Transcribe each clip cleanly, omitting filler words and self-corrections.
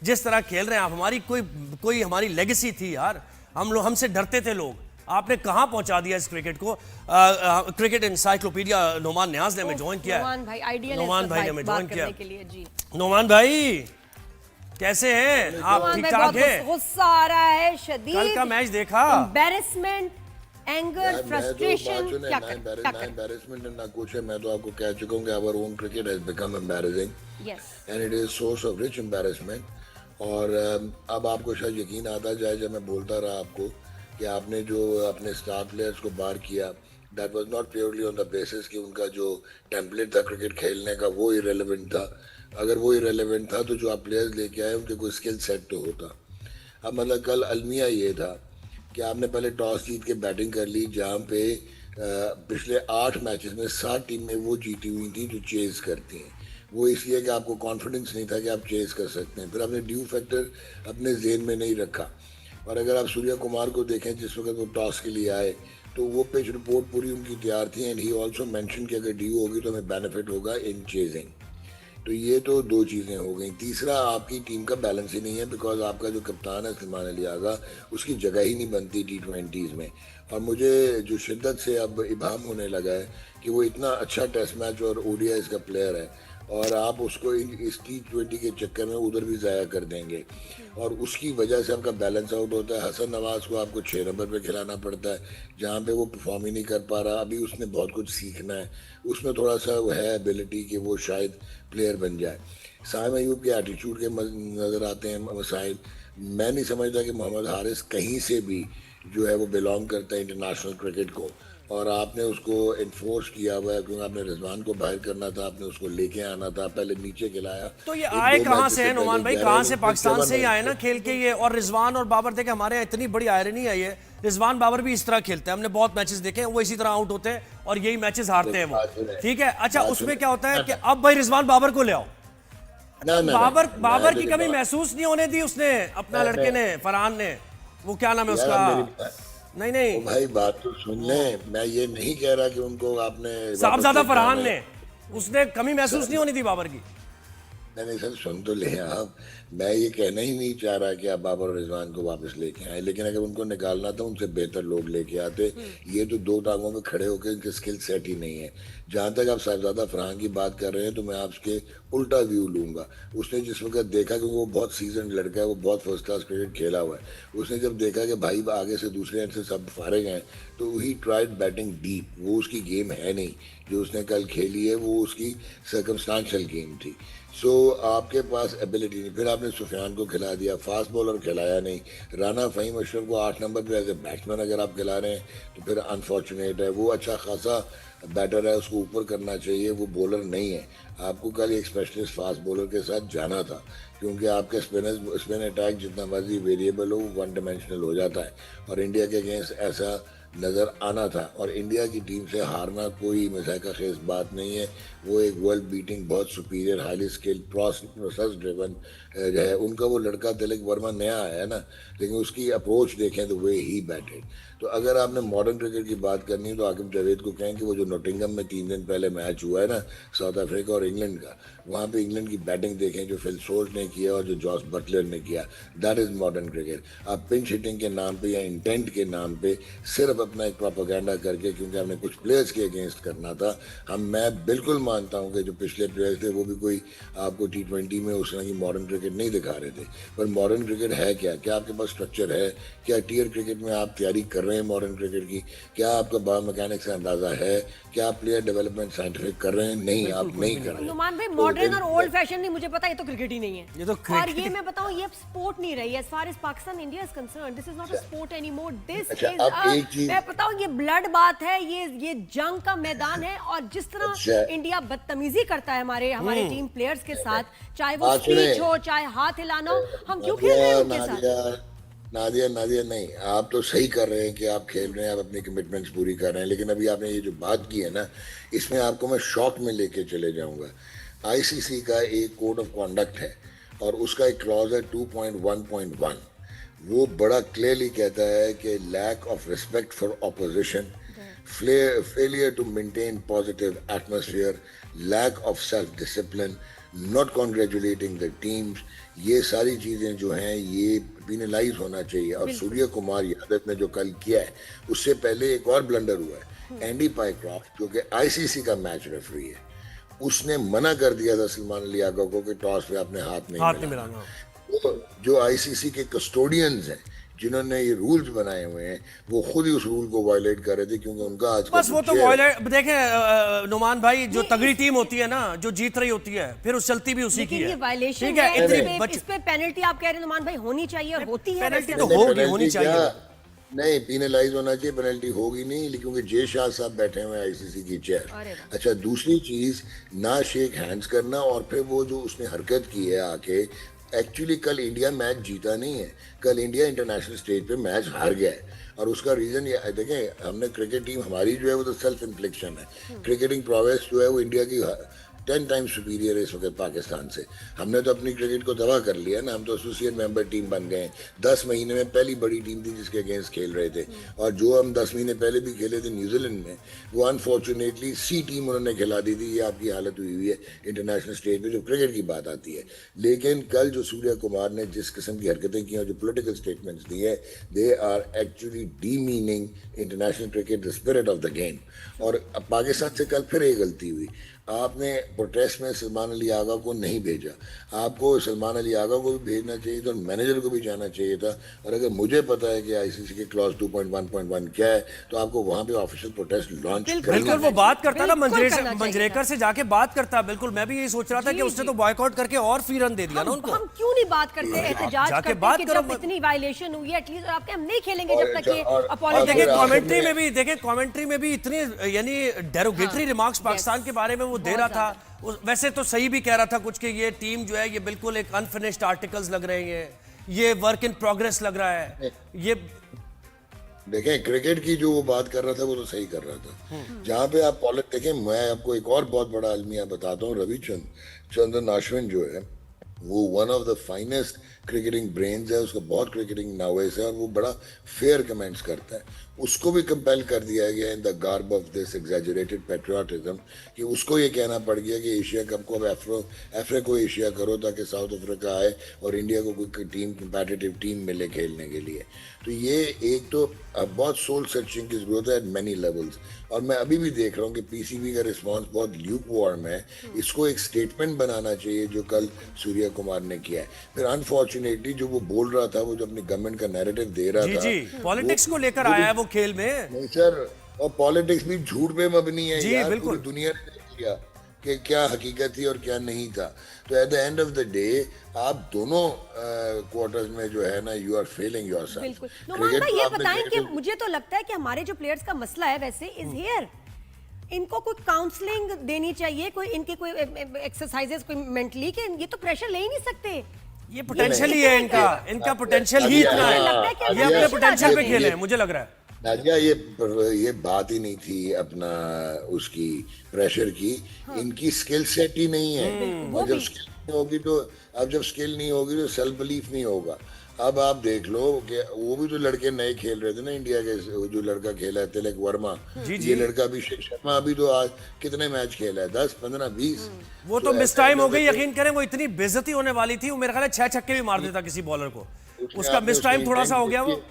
जिस तरह खेल रहे हैं आप, हमारी कोई हमारी लेगेसी थी यार, हमसे डरते थे लोग, आपने कहां पहुंचा दिया इस क्रिकेट को। क्रिकेट इंसाइक्लोपीडिया नोमान न्याज ने हमें ज्वाइन किया है। नोमान भाई ने हमें ज्वाइन किया। नोमान भाई कैसे हैं आप? ठीक ठाक हैं? गुस्सा आ रहा है शदीद। कल का मैच देखा? एम्बैरेसमेंट, एंगर, फ्रस्ट्रेशन, क्या एम्बैरेसमेंट ना कुछ है। मैं तो आपको कह चुका हूं कि our own cricket has become embarrassing and it is source of rich embarrassment. और अब आपको शायद यकीन आता जाए जब मैं बोलता रहा आपको कि आपने जो अपने स्टार प्लेयर्स को बाहर किया, that was not purely on the basis कि उनका जो टेम्पलेट था क्रिकेट खेलने का वो इरेलेवेंट था। अगर वो इरेलेवेंट था तो जो आप प्लेयर्स लेके आए उनके कोई स्किल सेट तो होता। अब मतलब कल अलमिया ये था कि आपने पहले टॉस जीत के बैटिंग कर ली, जहाँ पे पिछले 8 मैचेस में 7 टीमें वो जीती हुई थी जो चेज करती हैं। वो इसलिए कि आपको कॉन्फिडेंस नहीं था कि आप चेज कर सकते हैं, फिर आपने ड्यू फैक्टर अपने जेहन में नहीं रखा। और अगर आप सूर्या कुमार को देखें जिस वक्त वो टॉस के लिए आए तो वो पिच रिपोर्ट पूरी उनकी तैयार थी एंड ही ऑल्सो मेंशन कि अगर ड्यू होगी तो हमें बेनिफिट होगा इन चेजिंग। तो ये तो 2 चीज़ें हो गई। तीसरा, आपकी टीम का बैलेंस ही नहीं है, बिकॉज आपका जो कप्तान है सलमान अली आगा, उसकी जगह ही नहीं बनती T20s में। और मुझे जो शिद्दत से अब इबाम होने लगा है कि वो इतना अच्छा टेस्ट मैच और ODIs का प्लेयर है और आप उसको इस T20 के चक्कर में उधर भी ज़ाया कर देंगे और उसकी वजह से आपका बैलेंस आउट होता है। हसन नवाज़ को आपको 6 नंबर पे खिलाना पड़ता है जहाँ पे वो परफॉर्म ही नहीं कर पा रहा। अभी उसने बहुत कुछ सीखना है, उसमें थोड़ा सा वो है एबिलिटी कि वो शायद प्लेयर बन जाए। साइम अयूब के एटीट्यूड के नज़र आते हैं मसाइल। मैं नहीं समझता कि मोहम्मद हारिस कहीं से भी जो है वो बिलोंग करता है इंटरनेशनल क्रिकेट को, और आपने उसको इन्फोर्स किया हुआ है क्योंकि आपने रिजवान को बाहर करना था, आपने उसको लेके आना था, पहले नीचे खिलाया। तो ये आए कहाँ से है नोमान भाई? कहाँ से? पाकिस्तान से ही आए ना खेल के ये। और रिजवान और बाबर देखे, हमारे यहाँ इतनी बड़ी आयरनी आई है, रिजवान बाबर भी इस तरह खेलते हैं, हमने बहुत मैचेस देखे हैं, वो इसी तरह आउट होते हैं और यही मैचेस हारते हैं वो। ठीक है, अच्छा उसमें क्या होता है कि अब भाई रिजवान बाबर को ले आओ। बाबर की कमी महसूस नहीं होने दी उसने, अपना लड़के ने, फरहान ने, वो क्या नाम है उसका? नहीं भाई बात तो सुन ले, मैं ये नहीं कह रहा कि उनको आपने साहबजादा फरहान ने, उसने कमी महसूस नहीं होनी थी बाबर की। नहीं सर, सुन तो ले आप, मैं ये कहना ही नहीं चाह रहा कि आप बाबर और रिजवान को वापस लेके आए, लेकिन अगर उनको निकालना था उनसे बेहतर लोग लेके आते। ये तो 2 टांगों में खड़े होकर इनके स्किल सेट ही नहीं है। जहाँ तक आप साहबजादा फरहान की बात कर रहे हैं तो मैं आपके उल्टा व्यू लूँगा। उसने जिस वक्त देखा, क्योंकि वो बहुत सीजन लड़का है, वो बहुत फर्स्ट क्लास क्रिकेट खेला हुआ है, उसने जब देखा कि भाई आगे से दूसरे एंड से सब फारिग हैं तो ही ट्राइड बैटिंग डीप। वो उसकी गेम है नहीं जो उसने कल खेली है, वो उसकी सर्कमस्टांशियल गेम थी। सो आपके पास एबिलिटी नहीं। फिर आपने सुफियान को खिला दिया, फास्ट बॉलर खिलाया नहीं। राना फ़हीम अशरफ को 8 नंबर पे एज ए बैट्समैन अगर आप खिला रहे हैं तो फिर अनफॉर्चुनेट है। वो अच्छा खासा बैटर है, उसको ऊपर करना चाहिए, वो बॉलर नहीं है। आपको कल एक स्पेशलिस्ट फास्ट बॉलर के साथ जाना था क्योंकि आपके स्पिन अटैक जितना मर्जी वेरिएबल हो वो 1 डायमेंशनल हो जाता है और इंडिया के अगेंस्ट ऐसा नज़र आना था। और इंडिया की टीम से हारना कोई मजाक खेज बात नहीं है। वो एक वर्ल्ड बीटिंग, बहुत superior, highly skilled, process driven है। उनका वो लड़का तिलक वर्मा नया आया है ना, लेकिन उसकी अप्रोच देखें तो वे ही बैटेड। तो अगर आपने मॉडर्न क्रिकेट की बात करनी है तो आकिब जावेद को कहें कि वो जो नोटिंगम में 3 दिन पहले मैच हुआ है ना साउथ अफ्रीका और इंग्लैंड का, वहाँ पे इंग्लैंड की बैटिंग देखें जो फिल सोल्ट ने किया और जो जॉस बटलर ने किया। That is modern cricket. आप पिंच हिटिंग के नाम पे या इंटेंट के नाम पे सिर्फ अपना एक प्रोपेगेंडा करके, क्योंकि हमने कुछ प्लेयर्स के अगेंस्ट करना था, मैं बिल्कुल मानता हूँ कि जो पिछले प्लेयर्स थे वो भी कोई आपको T20 में उस तरह की मॉडर्न क्रिकेट नहीं दिखा रहे थे। पर मॉडर्न क्रिकेट है क्या आपके पास स्ट्रक्चर है? क्या टीयर क्रिकेट में आप तैयारी कर रहे हैं मॉडर्न क्रिकेट की? क्या आपका बायोमैकेनिक्स का अंदाजा है? क्या आप प्लेयर डेवलपमेंट साइंटिफिक कर रहे हैं? नहीं, आप नहीं कर रहे। नुमान भाई, मॉडर्न और ओल्ड फैशन नहीं, मुझे पता है ये तो क्रिकेट ही नहीं है। ये तो और ये मैं बताऊं, ये स्पोर्ट नहीं रही। As far as Pakistan India is concern, this is not a sport anymore. This is, मैं बताऊं, ये ब्लड बात है, ये जंग का मैदान है। और जिस तरह इंडिया बदतमीजी करता है हमारे टीम प्लेयर्स के साथ, चाहे वो स्पीच हो, चाहे हाथ हिलाना हो, हम क्यों खेल रहे हैं उनके साथ? नादिया नहीं, आप तो सही कर रहे हैं कि आप खेल रहे हैं, आप अपनी कमिटमेंट्स पूरी कर रहे हैं, लेकिन अभी आपने ये जो बात की है ना, इसमें आपको मैं शॉर्ट में लेके चले जाऊंगा। ICC का एक कोड ऑफ कॉन्डक्ट है और उसका एक क्लॉज है 2.1.1। वो बड़ा क्लियरली कहता है कि lack of respect for opposition, failure to maintain positive atmosphere, lack of self-discipline, not congratulating the teams, ये सारी चीजें जो हैं ये पिनलाइज होना चाहिए। और सूर्य कुमार यादव ने जो कल किया है, उससे पहले एक और ब्लंडर हुआ है। एंडी पाइक्रॉफ्ट जो कि आईसीसी का मैच रेफरी है, उसने मना कर दिया था सलमान अली यागव को कि टॉस पे अपने हाथ नहीं मिलाना। तो जो आईसीसी के कस्टोडियंस हैं जिन्होंने ये रूल्स बनाए हुए हैं, वो खुद ही उस रूल को वायलेट कर रहे थे, क्योंकि उनका आज बस वो तो वायलेट देखें नुमान भाई, जो तगड़ी टीम होती है ना, जो जीत रही होती है, फिर उस चलती भी उसी की है। ठीक है, इस पे पेनल्टी आप कह रहे हैं नुमान भाई होनी चाहिए, और होती है। पेनल्टी तो होनी चाहिए, नहीं पिनलाइज होना चाहिए, पेनल्टी होगी नहीं, क्योंकि जे शाह साहब बैठे हुए आईसीसी की चेयर। अच्छा, दूसरी चीज ना शेक हैंड्स करना, और फिर वो जो उसने हरकत की है आके, एक्चुअली कल इंडिया मैच जीता नहीं है, कल इंडिया इंटरनेशनल स्टेज पे मैच हार गया है। और उसका रीजन ये देखें, हमने क्रिकेट टीम हमारी जो है वो तो सेल्फ इन्फ्लिक्शन है। क्रिकेटिंग प्रोग्रेस जो है वो इंडिया की 10 टाइम्स सुपीरियर है इस वक्त पाकिस्तान से। हमने तो अपनी क्रिकेट को तबाह कर लिया ना, हम तो एसोसिएट मेंबर टीम बन गए। 10 महीने में पहली बड़ी टीम थी जिसके अगेंस्ट खेल रहे थे, और जो हम 10 महीने पहले भी खेले थे न्यूजीलैंड में, वो अनफॉर्चुनेटली सी टीम उन्होंने खिला दी थी। ये आपकी हालत हुई है इंटरनेशनल स्टेज पे जो क्रिकेट की बात आती है। लेकिन कल जो सूर्य कुमार ने जिस किस्म की हरकतें की और जो पोलिटिकल स्टेटमेंट्स दिए, they are actually demeaning international cricket, the spirit of the game. और पाकिस्तान से कल फिर एक गलती हुई, आपने प्रोटेस्ट में सलमान अली आगा को नहीं भेजा। आपको सलमान अली आगा को भी भेजना चाहिए था, और मैनेजर को भी जाना चाहिए था। और अगर मुझे पता है कि आईसीसी के क्लॉज 2.1.1 क्या है, तो आपको वहां पे ऑफिशियल प्रोटेस्ट लॉन्च बिल्कुल वो बात करता ना, मंजरेकर से जाके बात करता। बिल्कुल मैं भी यही सोच रहा था कि उसने तो बॉयकॉट करके और फ्री रन दे दिया ना उनको। हम क्यों नहीं बात करते, एहतजाज करते कि जब इतनी वायलेशन हुई है, एटलीस्ट आपके हम नहीं खेलेंगे जब तक ये अपॉलॉजी। देखिए कमेंट्री में भी इतने यानी डेरोगेटरी रिमार्क्स पाकिस्तान के बारे में वो दे रहा था। वैसे तो सही भी कह रहा था कुछ कि ये टीम जो है ये बिल्कुल एक अनफिनिश्ड आर्टिकल्स लग रहे हैं, ये वर्क इन प्रोग्रेस लग रहा है। ये देखें, क्रिकेट की जो वो बात कर रहा था वो तो सही कर रहा था। जहां पे आप पॉलिटिक्स देखें, मैं आपको एक और बहुत बड़ा अलमिया बताता हूँ। रविचंद्रन अश्विन जो है वो one of the finest cricketing brains है, उसका बहुत क्रिकेटिंग नॉलेज है, और वो बड़ा फेयर कमेंट्स करता है। उसको भी कंपेल कर दिया गया in the garb of this exaggerated patriotism, कि उसको ये कहना पड़ गया कि एशिया कप को अब अफ्रीका एशिया करो, ताकि साउथ अफ्रीका आए और इंडिया को कोई टीम कंपेटिटिव टीम मिले खेलने के लिए। तो ये एक तो बहुत सोल सर्चिंग की जरूरत है एट मैनी लेवल्स। और मैं अभी भी देख रहा हूँ कि पीसीबी का रिस्पांस बहुत ल्यूक वार्म है। इसको एक स्टेटमेंट बनाना चाहिए जो कल सूर्य कुमार ने किया है। फिर अनफॉर्चुनेटली जो वो बोल रहा था, वो जो अपनी गवर्नमेंट का नैरेटिव दे रहा था, पॉलिटिक्स को लेकर आया है वो खेल में। नहीं सर, और पॉलिटिक्स भी झूठ पे मबनी है यार, बिल्कुल दुनिया ने देख लिया कि क्या हकीकत थी और क्या नहीं था। तो at the end of the day आप दोनों क्वार्टर्स में जो है ना, यू आर फेलिंग योरसेल्फ। बिल्कुल नुमान भाई, ये बताएं कि मुझे तो लगता है कि हमारे जो प्लेयर्स का मसला है वैसे इज हियर, इनको कोई काउंसलिंग देनी चाहिए, कोई इनके कोई एक्सरसाइजेस, कोई मेंटली, कि ये तो प्रेशर ले ही नहीं सकते। ये पोटेंशियल ही है इनका पोटेंशियल ही इतना है, ये अपने पोटेंशियल पे खेले हैं मुझे लग रहा है। नाजिया, ये बात ही नहीं थी अपना उसकी प्रेशर की। इनकी स्किल सेट ही नहीं है, और जब स्किल नहीं होगी तो जब स्किल नहीं होगी तो सेल्फ बिलीफ नहीं होगा। अब आप देख लो कि वो भी तो लड़के नए खेल रहे थे ना इंडिया के, जो लड़का खेला है तिलक वर्मा, ये लड़का अभिषेक शर्मा अभी तो आज कितने मैच खेला है, 10, 15, 20। वो तो मिस टाइम हो गई, यकीन करें वो इतनी बेइज्जती होने वाली थी, वो मेरे ख्याल है 6 छक्के भी मार देता किसी बॉलर को। उसका मिस टाइम थोड़ा सा हो गया। वो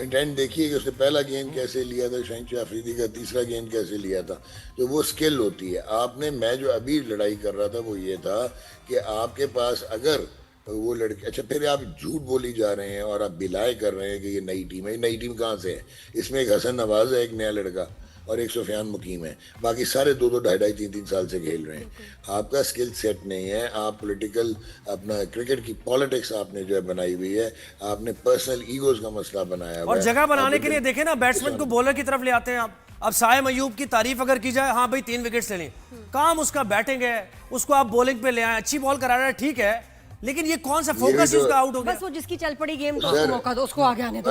इंटेंट देखिए कि उसने पहला गेंद कैसे लिया था, शहनशाह अफरीदी का तीसरा गेंद कैसे लिया था। तो वो स्किल होती है। आपने, मैं जो अभी लड़ाई कर रहा था वो ये था कि आपके पास अगर वो लड़के, अच्छा फिर आप झूठ बोली जा रहे हैं और आप बिलाए कर रहे हैं कि ये नई टीम है। नई टीम कहाँ से है? इसमें एक हसन नवाज है, एक नया लड़का, और एक सुफियान मुकीम है। बाकी सारे 2-2, 2.5, 3-3 साल से खेल रहे हैं। आपका स्किल सेट नहीं है। आप पॉलिटिकल, अपना क्रिकेट की पॉलिटिक्स आपने जो है बनाई हुई है, आपने पर्सनल ईगोज का मसला बनाया हुआ और है। जगह बनाने के लिए देखें ना, बैट्समैन को बॉलर की तरफ ले आते हैं आप। अब साइम अयूब की तारीफ अगर की जाए, हाँ भाई 3 विकेट ले ली, काम उसका बैटिंग है, उसको आप बॉलिंग पे ले आए, अच्छी बॉल करा रहा है, ठीक है, लेकिन ये कौन सा फोकस ही उसका आउट हो गया। बस वो जिसकी चल पड़ी गेम तो उसको मौका दो, उसको आगे आने दो।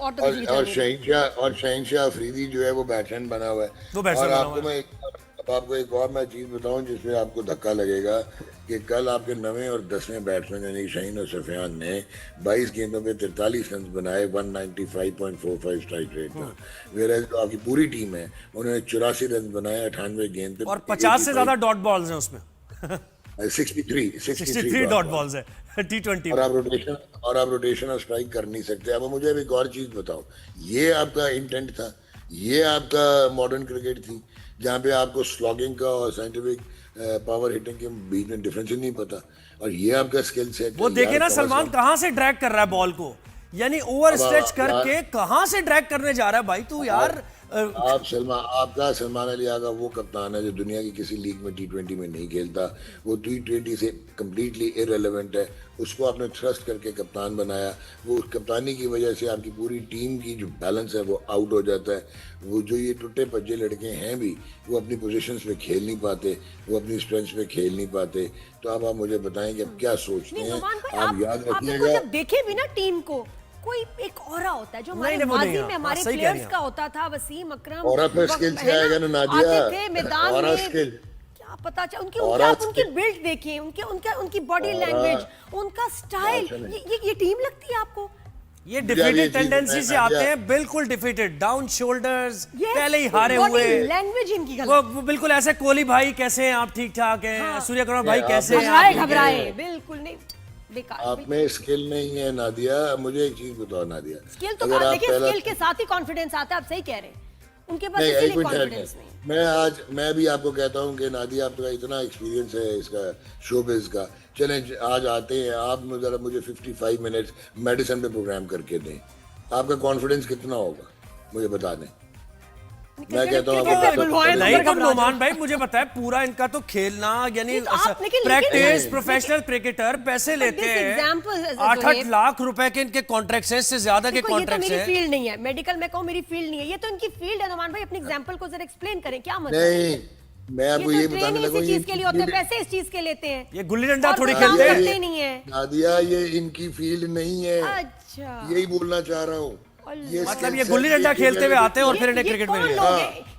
और शहनशाह अफरीदी जो है वो बैट्समैन बना हुआ है। और आपको एक और मैं चीज बताऊं जिसमें आपको धक्का लगेगा कि कल आपके 9वें और 10वें बैट्समैन यानी शाहीन और सुफियान ने 22 गेंदों पे 43 रन बनाए, 195.45 स्ट्राइक रेट था। वेयर जो आपकी पूरी टीम है उन्होंने 84 रन बनाए 98 गेंद पे, और 50 से ज्यादा डॉट बॉल्स हैं उसमें। 63 डॉट बॉल्स है T20 और आप रोटेशन और स्ट्राइक कर नहीं सकते। अब मुझे एक और चीज बताओ, ये आपका इंटेंट था, ये आपका मॉडर्न क्रिकेट थी, जहाँ पे आपको स्लॉगिंग का और साइंटिफिक पावर हिटिंग के बीच में डिफरेंस ही नहीं पता, और ये आपका स्किल सेट। वो देखे ना सलमान कहां से ड्रैग कर रहा है बॉल को, यानी ओवर स्ट्रेच करके कहां से ड्रैग करने जा रहा है भाई तू यार। आपका सलमान अली आगा वो कप्तान है जो दुनिया की किसी लीग में T20 में नहीं खेलता, वो T20 से कम्प्लीटली इररिलेवेंट है, उसको आपने थ्रस्ट करके कप्तान बनाया, वो उस कप्तानी की वजह से आपकी पूरी टीम की जो बैलेंस है वो आउट हो जाता है। वो जो ये टुटे पज्जे लड़के हैं भी, वो अपनी पोजीशंस पे खेल नहीं पाते, वो अपनी स्ट्रेंथ्स पे खेल नहीं पाते। तो अब आप मुझे बताएं कि अब क्या सोचते हैं। आप याद रखिएगा, जब देखे भी ना टीम को, कोई एक ऑरा होता है जो हमारे माजी में हमारे प्लेयर्स का होता था, वसीम अकरम ऑरा पे स्किल से आएगा ना नादिया, आते थे मैदान ऑरा में, स्किल क्या पता चल उनकी बिल्ड देखिए, उनकी बॉडी लैंग्वेज, उनका स्टाइल, ये टीम लगती है आपको? ये डिफीटेड टेंडेंसी से आते हैं, बिल्कुल डिफीटेड, डाउन शोल्डर्स, पहले ही हारे हुए, लैंग्वेज इनकी वो बिल्कुल ऐसे। कोहली भाई कैसे हैं आप, ठीक ठाक हैं? सूर्य कुमार भाई कैसे हैं? घबराए बिल्कुल नहीं, आप में स्किल नहीं है नादिया। मुझे एक चीज बताओ नादिया, स्किल तो आप देखिए, स्किल के साथ ही कॉन्फिडेंस आता है, आप सही कह रहे हैं, उनके पास इसलिए कॉन्फिडेंस नहीं। मैं भी आपको कहता हूँ कि नादिया आपका इतना एक्सपीरियंस है इसका शोबिज का, चलें आज आते हैं, आप जरा मुझे 55 मिनट्स मेडिसिन पे प्रोग्राम करके दें, आपका कॉन्फिडेंस कितना होगा मुझे बता दें। मैं कहता हूँ नोमान भाई मुझे पता है पूरा इनका तो खेलना, यानी प्रैक्टिस, प्रोफेशनल क्रिकेटर पैसे लेते हैं, 8-8 लाख रुपए के इनके कॉन्ट्रैक्ट्स हैं, इससे ज्यादा के कॉन्ट्रैक्ट्स हैं। मेरी फील्ड नहीं है, मेडिकल मैं कहूँ मेरी फील्ड नहीं है, ये तो इनकी फील्ड है। नोमान भाई अपने एग्जांपल को जरा एक्सप्लेन करें, क्या मतलब? नहीं, मैं आपको ये बताने लगा, इस चीज के लिए होते हैं पैसे, इस चीज के लेते हैं, ये गुल्ली डंडा थोड़ी खेलते हैं नहीं है नादिया, ये इनकी फील्ड नहीं है। अच्छा, यही बोलना चाह रहा हूँ, मतलब ये गुल्ली डंडा खेलते हुए आते हैं और फिर इन्हें क्रिकेट में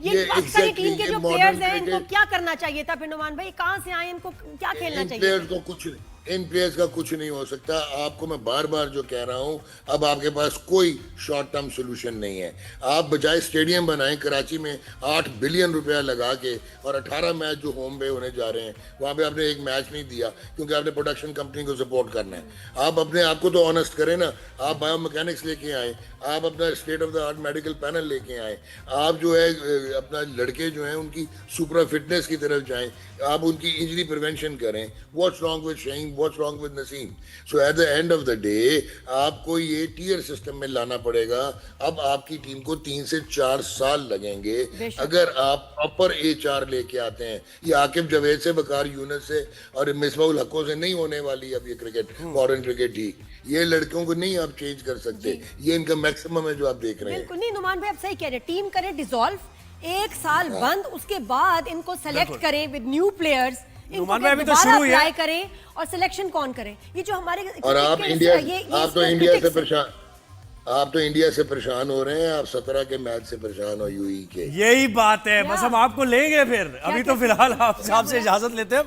ये पाकिस्तानी टीम के जो प्लेयर्स हैं इनको क्या करना चाहिए था फिर नोमान भाई, कहां से आए, इनको क्या खेलना चाहिए? इन प्लेयर्स का कुछ नहीं हो सकता। आपको मैं बार बार जो कह रहा हूं, अब आपके पास कोई शॉर्ट टर्म सोल्यूशन नहीं है। आप बजाय स्टेडियम बनाएं कराची में 8 बिलियन रुपया लगा के, और 18 मैच जो होम पे होने जा रहे हैं वहां पे आपने एक मैच नहीं दिया क्योंकि आपने प्रोडक्शन कंपनी को सपोर्ट करना है। आप अपने आप को तो ऑनेस्ट करें ना, आप बायो मैकेनिक्स लेके आए, आप अपना state of the art medical panel लेके आए, आप जो है अपना लड़के जो हैं उनकी सुपर फिटनेस की तरफ जाएं, आप उनकी इंजरी प्रिवेंशन करें। What's wrong with Shaheen, what's wrong with Naseem? So at the end of the day आपको ये टीयर सिस्टम में लाना पड़ेगा। अब आपकी टीम को 3 से 4 साल लगेंगे अगर आप प्रॉपर HR लेके आते हैं। ये आकिब जवेद से, बकार यूनुस से और मिसबाहुल हकों से नहीं होने वाली अब ये क्रिकेट, मॉडर्न क्रिकेट ही। ये लड़कों को नहीं आप चेंज कर सकते, ये इनका मैक्सिमम है जो आप देख रहे हैं। बिल्कुल नहीं नोमान भाई, आप सही कह रहे हैं, टीम करे डिसॉल्व, 1 साल बंद, उसके बाद इनको सेलेक्ट करें विद न्यू प्लेयर्स, नुमान भाई अभी तो शुरू हुई है, करें और सिलेक्शन कौन करे? ये जो हमारे और आप तो इंडिया से परेशान हो रहे हैं, आप 17 के मैच से परेशान हो यूई के। यही बात है, बस हम आपको लेंगे फिर, अभी तो फिलहाल आपसे इजाजत लेते हैं।